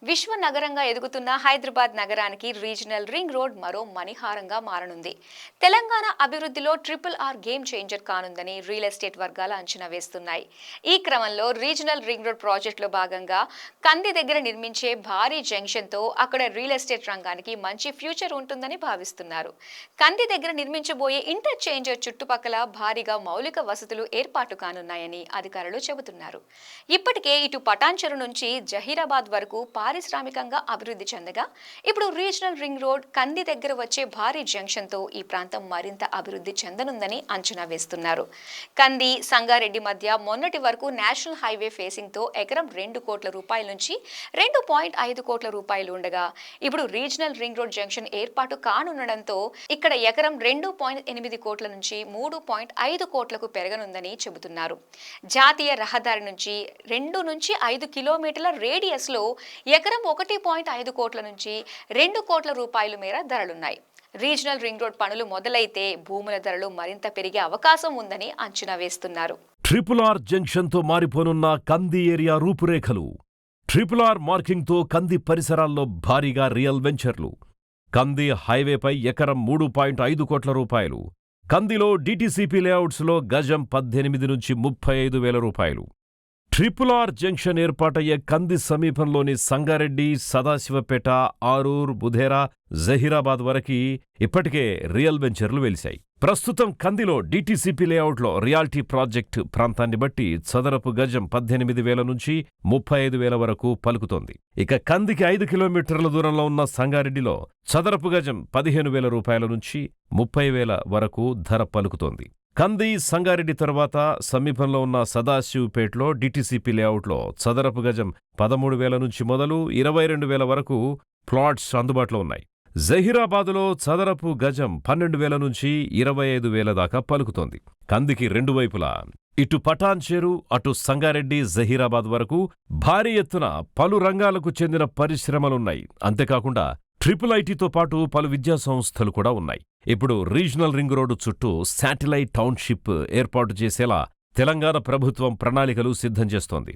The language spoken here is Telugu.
విశ్వ నగరంగా ఎదుగుతున్న హైదరాబాద్ నగరానికి రీజనల్ రింగ్ రోడ్ మరో మణిహారంగా మారనుంది. తెలంగాణ అభివృద్ధిలో RRR గేమ్ చేంజర్ కానుందని రియల్ ఎస్టేట్ వర్గాలు అంచనా వేస్తున్నాయి. ఈ క్రమంలో రీజనల్ రింగ్ రోడ్ ప్రాజెక్టులో భాగంగా కంది దగ్గర నిర్మించే భారీ జంక్షన్తో అక్కడ రియల్ ఎస్టేట్ రంగానికి మంచి ఫ్యూచర్ ఉంటుందని భావిస్తున్నారు. కంది దగ్గర నిర్మించబోయే ఇంటర్చేంజర్ చుట్టుపక్కల భారీగా మౌలిక వసతులు ఏర్పాటు కానున్నాయని అధికారులు చెబుతున్నారు. ఇప్పటికే ఇటు పటాన్చెరు నుంచి జహీరాబాద్ వరకు పారిశ్రామికంగా అభివృద్ధి చెందగా ఇప్పుడు రీజనల్ రింగ్ రోడ్ కంది దగ్గర వచ్చే భారీ జంక్షన్తో ఈ ప్రాంతం మరింత అభివృద్ధి చెందనుందని అంచనా వేస్తున్నారు. కంది సంగారెడ్డి మధ్య మొన్నటి వరకు నేషనల్ హైవే ఫేసింగ్తో ఎకరం 2 కోట్ల రూపాయల నుంచి 2.5 కోట్ల రూపాయలు ఉండగా ఇప్పుడు రీజనల్ రింగ్ రోడ్ జంక్షన్ ఏర్పాటు కానుండడంతో ఇక్కడ ఎకరం 2.8 కోట్ల నుంచి 3.5 కోట్లకు పెరగనుందని చెబుతున్నారు. జాతీయ రహదారి నుంచి 2 నుంచి 5 కిలోమీటర్ల రేడియస్ లో ఎకరం 1.5 కోట్ల నుంచి 2 కోట్ల రూపాయల మేర ధరలున్నాయి. రీజనల్ రింగ్ రోడ్ పనులు మొదలైతే భూముల ధరలు మరింత పెరిగే అవకాశం ఉందని అంచనా వేస్తున్నారు. RRR జంక్షన్ తో మారిపోనున్న కంది ఏరియా రూపురేఖలు. RRR మార్కింగ్ తో కంది పరిసరాల్లో భారీగా రియల్ వెంచర్లు. కంది హైవేపై ఎకరం 3.5 కోట్ల రూపాయలు. కందిలో DTCP లేఅవుట్స్ లో గజం 18 నుంచి 35 వేల రూపాయలు. RRR జంక్షన్ ఏర్పాటయ్యే కంది సమీపంలోని సంగారెడ్డి, సదాశివపేట, ఆరూర్, బుధేరా, జహీరాబాద్ వరకు ఇప్పటికే రియల్ వెంచర్లు వెలిశాయి. ప్రస్తుతం కందిలో DTCP లేఅవుట్లో రియాల్టీ ప్రాజెక్టు ప్రాంతాన్ని బట్టి చదరపు గజం 18,000 నుంచి 35,000 వరకు పలుకుతోంది. ఇక కందికి 5 కిలోమీటర్ల దూరంలో ఉన్న సంగారెడ్డిలో చదరపు గజం 15,000 రూపాయల నుంచి 30,000 వరకు ధర పలుకుతోంది. కంది సంగారెడ్డి తర్వాత సమీపంలో ఉన్న సదాశివపేటలో DTCP లేఅవుట్లో చదరపు గజం 13,000 నుంచి మొదలు 22,000 వరకు ప్లాట్స్ అందుబాటులో ఉన్నాయి. జహీరాబాదులో చదరపు గజం 12,000 నుంచి 25,000 దాకా పలుకుతోంది. కందికి రెండు వైపులా ఇటు పటాన్చెరు, అటు సంగారెడ్డి, జహీరాబాద్ వరకు భారీ ఎత్తున పలు రంగాలకు చెందిన పరిశ్రమలున్నాయి. అంతేకాకుండా IIITతో పాటు పలు విద్యా సంస్థలు కూడా ఉన్నాయి. ఇప్పుడు రీజనల్ రింగ్ రోడ్డు చుట్టూ శాటిలైట్ టౌన్షిప్ ఏర్పాటు చేసేలా తెలంగాణ ప్రభుత్వం ప్రణాళికలు సిద్ధం చేస్తోంది.